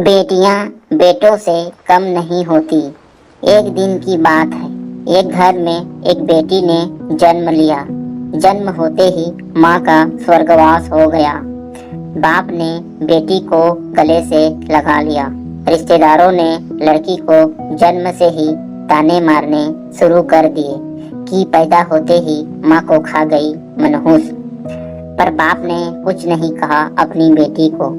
बेटियां बेटों से कम नहीं होती। एक दिन की बात है, एक घर में एक बेटी ने जन्म लिया। जन्म होते ही माँ का स्वर्गवास हो गया। बाप ने बेटी को गले से लगा लिया। रिश्तेदारों ने लड़की को जन्म से ही ताने मारने शुरू कर दिए कि पैदा होते ही माँ को खा गई मनहूस। पर बाप ने कुछ नहीं कहा अपनी बेटी को।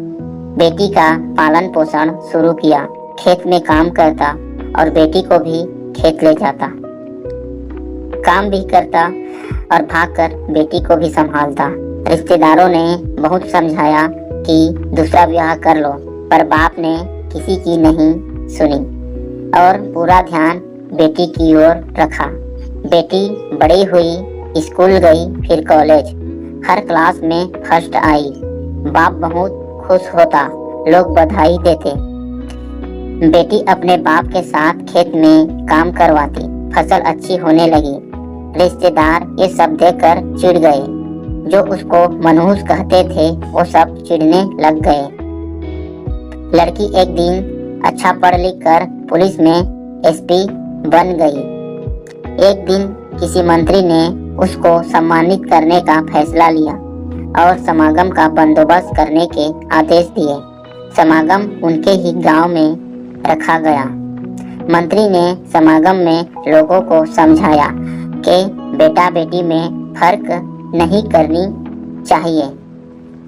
बेटी का पालन पोषण शुरू किया, खेत में काम करता और बेटी को भी खेत ले जाता, काम भी करता और भागकर बेटी को भी संभालता। रिश्तेदारों ने बहुत समझाया कि दूसरा ब्याह कर लो, पर बाप ने किसी की नहीं सुनी और पूरा ध्यान बेटी की ओर रखा। बेटी बड़ी हुई, स्कूल गई, फिर कॉलेज, हर क्लास में फर्स्ट आई। बाप बहुत खुश होता, लोग बधाई देते। बेटी अपने बाप के साथ खेत में काम करवाती, फसल अच्छी होने लगी। रिश्तेदार ये सब देखकर चिढ़ गए। जो उसको मनहूस कहते थे वो सब चिढ़ने लग गए। लड़की एक दिन अच्छा पढ़ लिख कर पुलिस में एसपी बन गई। एक दिन किसी मंत्री ने उसको सम्मानित करने का फैसला लिया और समागम का बंदोबस्त करने के आदेश दिए। समागम उनके ही गांव में रखा गया। मंत्री ने समागम में लोगों को समझाया कि बेटा बेटी में फर्क नहीं करनी चाहिए।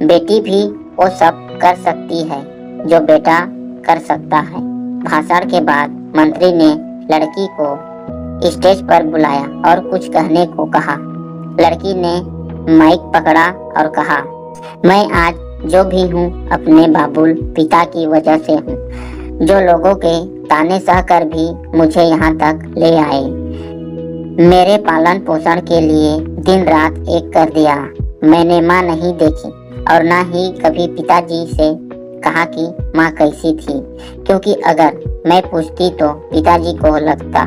बेटी भी वो सब कर सकती है जो बेटा कर सकता है। भाषण के बाद मंत्री ने लड़की को स्टेज पर बुलाया और कुछ कहने को कहा। लड़की ने माइक पकड़ा और कहा, मैं आज जो भी हूँ अपने बाबुल पिता की वजह से हूँ, जो लोगों के ताने सहकर भी मुझे यहाँ तक ले आए। मेरे पालन पोषण के लिए दिन रात एक कर दिया। मैंने माँ नहीं देखी और ना ही कभी पिताजी से कहा कि माँ कैसी थी, क्योंकि अगर मैं पूछती तो पिताजी को लगता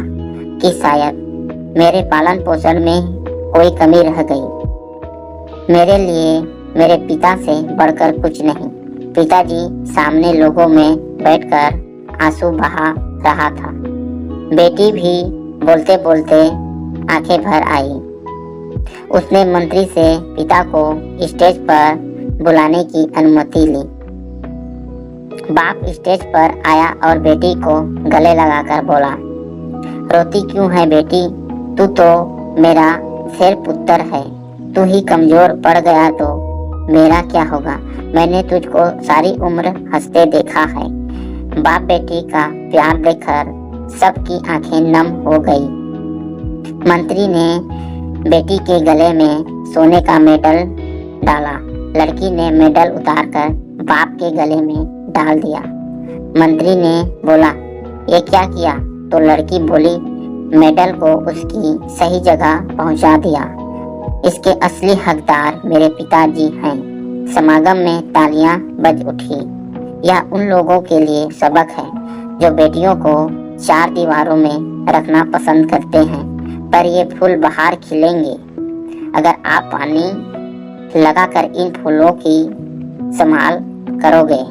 कि शायद मेरे पालन पोषण में कोई कमी रह गई। मेरे लिए मेरे पिता से बढ़कर कुछ नहीं। पिताजी सामने लोगों में बैठकर आंसू बहा रहा था। बेटी भी बोलते बोलते आंखें भर आई। उसने मंत्री से पिता को स्टेज पर बुलाने की अनुमति ली। बाप स्टेज पर आया और बेटी को गले लगाकर बोला, रोती क्यों है बेटी? तू तो मेरा शेर पुत्र है। तू ही कमजोर पड़ गया तो मेरा क्या होगा? मैंने तुझको सारी उम्र हंसते देखा है। बाप बेटी का प्यार देखकर सबकी आंखें नम हो गई। मंत्री ने बेटी के गले में सोने का मेडल डाला। लड़की ने मेडल उतारकर बाप के गले में डाल दिया। मंत्री ने बोला, ये क्या किया? तो लड़की बोली, मेडल को उसकी सही जगह पहुंचा दिया। इसके असली हकदार मेरे पिताजी हैं। समागम में तालियां बज उठी। यह उन लोगों के लिए सबक है जो बेटियों को चार दीवारों में रखना पसंद करते हैं, पर ये फूल बाहर खिलेंगे अगर आप पानी लगाकर इन फूलों की संभाल करोगे।